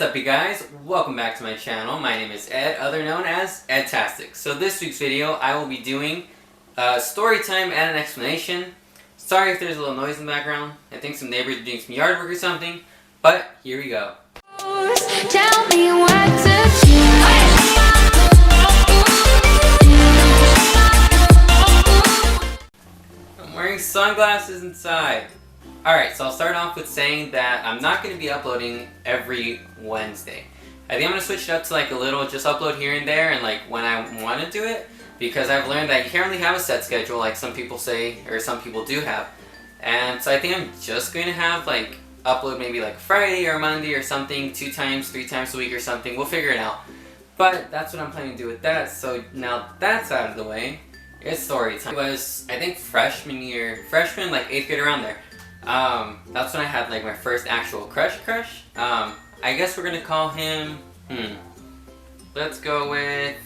up, you guys? Welcome back to my channel. My name is Ed, other known as Edtastic. So this week's video, I will be doing a story time and an explanation. Sorry if there's a little noise in the background. I think some neighbors are doing some yard work or something. But here we go. Tell me what to do. I'm wearing sunglasses inside. Alright, so I'll start off with saying that I'm not going to be uploading every Wednesday. I think I'm going to switch it up to like a little, just upload here and there and like when I want to do it. Because I've learned that you can't really have a set schedule like some people say, or some people do have. And so I think I'm just going to have like, upload maybe like Friday or Monday or something, 2 times, 3 times a week or something. We'll figure it out. But that's what I'm planning to do with that. So now that's out of the way, it's story time. It was, I think freshman, like 8th grade, around there. That's when I had like my first actual crush. I guess we're gonna call him, let's go with,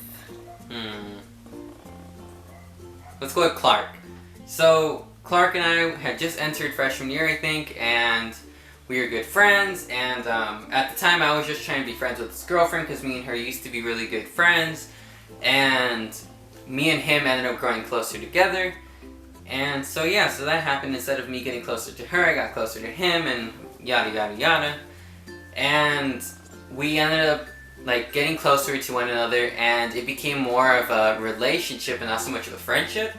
let's go with Clark. So Clark and I had just entered freshman year, I think, and we were good friends, and at the time I was just trying to be friends with his girlfriend because me and her used to be really good friends, and me and him ended up growing closer together. And so yeah, so that happened. Instead of me getting closer to her, I got closer to him, and yada yada yada. And we ended up like getting closer to one another, and it became more of a relationship and not so much of a friendship.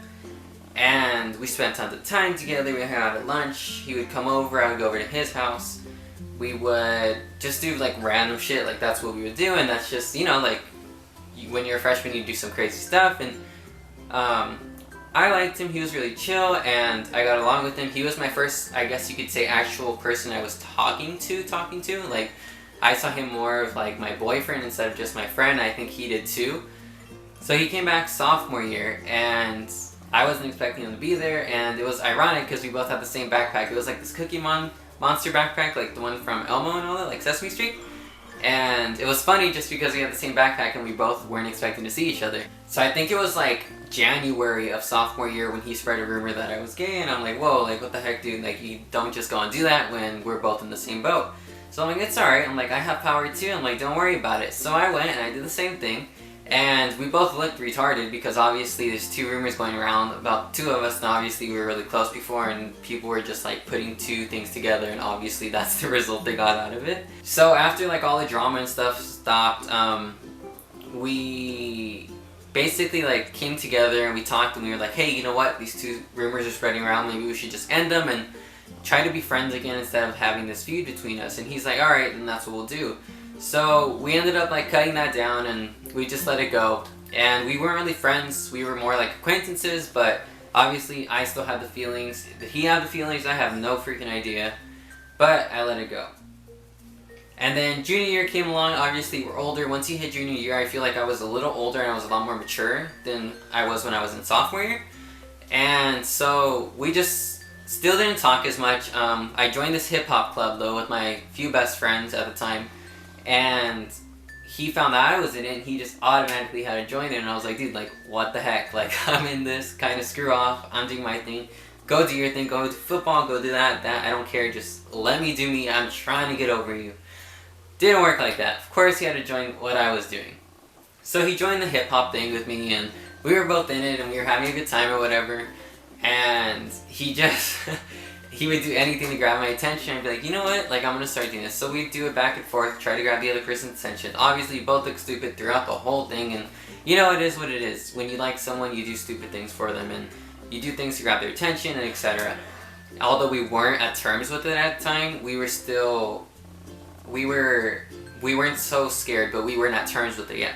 And we spent tons of time together. We hung out at lunch. He would come over, I would go over to his house. We would just do like random shit, like that's what we would do, and that's just, you know, like when you're a freshman you do some crazy stuff. And I liked him. He was really chill, and I got along with him. He was my first, I guess you could say, actual person I was talking to. Like, I saw him more of like my boyfriend instead of just my friend. I think he did too. So he came back sophomore year, and I wasn't expecting him to be there, and it was ironic because we both had the same backpack. It was like this Cookie Monster backpack, like the one from Elmo and all that, like Sesame Street. And it was funny just because we had the same backpack and we both weren't expecting to see each other. So I think it was like January of sophomore year when he spread a rumor that I was gay, and I'm like, whoa, like what the heck, dude, like you don't just go and do that when we're both in the same boat. So I'm like, it's alright, I'm like, I have power too, I'm like, don't worry about it. So I went and I did the same thing, and we both looked retarded because obviously there's 2 rumors going around about 2 of us, and obviously we were really close before, and people were just like putting 2 things together, and obviously that's the result they got out of it. So after like all the drama and stuff stopped, we basically like came together and we talked, and we were like, hey, you know what, these 2 rumors are spreading around, maybe we should just end them and try to be friends again instead of having this feud between us. And he's like, alright, and that's what we'll do. So we ended up like cutting that down, and we just let it go. And we weren't really friends, we were more like acquaintances, but obviously I still had the feelings. He had the feelings, I have no freaking idea. But I let it go. And then junior year came along. Obviously we're older. Once you hit junior year, I feel like I was a little older and I was a lot more mature than I was when I was in sophomore year. And so we just still didn't talk as much. I joined this hip-hop club though with my few best friends at the time. And he found out I was in it, and he just automatically had to join it. And I was like, dude, like, what the heck? Like, I'm in this, kind of screw off. I'm doing my thing. Go do your thing. Go do football. Go do that. I don't care. Just let me do me. I'm trying to get over you. Didn't work like that. Of course, he had to join what I was doing. So he joined the hip-hop thing with me, and we were both in it, and we were having a good time or whatever. And he just... he would do anything to grab my attention and be like, you know what, like I'm gonna start doing this. So we'd do it back and forth, try to grab the other person's attention. Obviously, we both look stupid throughout the whole thing, and you know, it is what it is. When you like someone, you do stupid things for them, and you do things to grab their attention, and etc. Although we weren't at terms with it at the time, we were still, we weren't so scared, but we weren't at terms with it yet.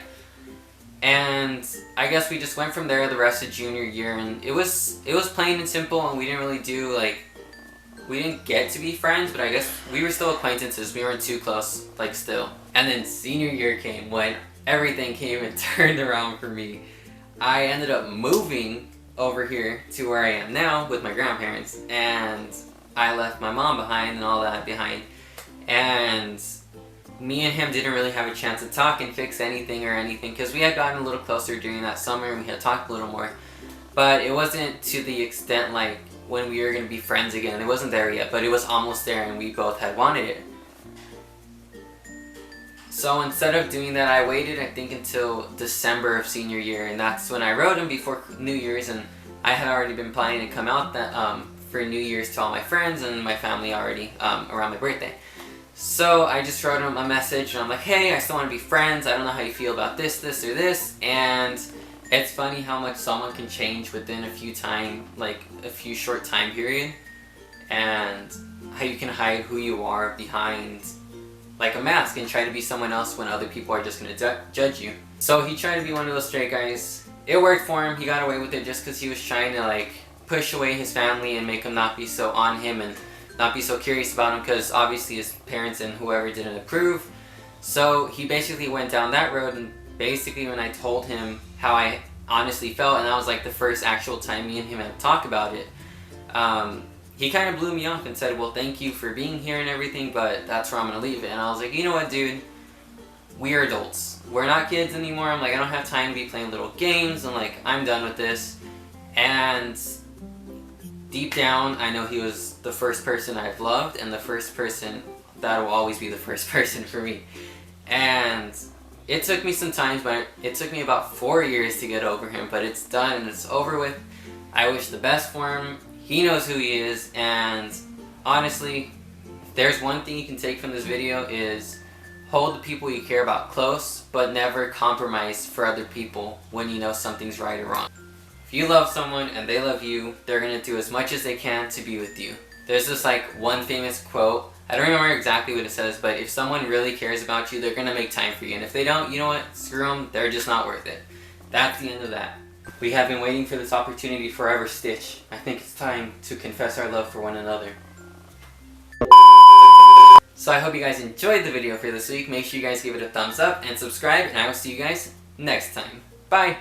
And I guess we just went from there the rest of junior year, and it was plain and simple, and we didn't really do like, we didn't get to be friends, but I guess we were still acquaintances. We weren't too close, like still. And then senior year came when everything came and turned around for me. I ended up moving over here to where I am now with my grandparents, and I left my mom behind and all that behind. And me and him didn't really have a chance to talk and fix anything because we had gotten a little closer during that summer and we had talked a little more. But it wasn't to the extent like when we were going to be friends again. It wasn't there yet, but it was almost there, and we both had wanted it. So instead of doing that, I waited, I think, until December of senior year, and that's when I wrote him before New Year's, and I had already been planning to come out that for New Year's to all my friends and my family already around my birthday. So I just wrote him a message, and I'm like, hey, I still want to be friends. I don't know how you feel about this, this, or this. And it's funny how much someone can change within a few short time period, and how you can hide who you are behind like a mask and try to be someone else when other people are just going to judge you. So he tried to be one of those straight guys. It worked for him. He got away with it just because he was trying to like push away his family and make them not be so on him and not be so curious about him, because obviously his parents and whoever didn't approve. So he basically went down that road, and basically when I told him how I honestly felt, and that was like the first actual time me and him had talked about it, he kind of blew me off and said, well, thank you for being here and everything, but that's where I'm going to leave it. And I was like, you know what, dude? We are adults. We're not kids anymore. I'm like, I don't have time to be playing little games. I'm like, I'm done with this. And deep down, I know he was the first person I've loved, and the first person that will always be the first person for me. And it took me some time, but it took me about 4 years to get over him, but it's done and it's over with. I wish the best for him. He knows who he is, and honestly, if there's one thing you can take from this video is hold the people you care about close, but never compromise for other people when you know something's right or wrong. If you love someone and they love you, they're going to do as much as they can to be with you. There's this like one famous quote, I don't remember exactly what it says, but if someone really cares about you, they're going to make time for you. And if they don't, you know what? Screw them. They're just not worth it. That's the end of that. We have been waiting for this opportunity forever, Stitch. I think it's time to confess our love for one another. So I hope you guys enjoyed the video for this week. Make sure you guys give it a thumbs up and subscribe, and I will see you guys next time. Bye!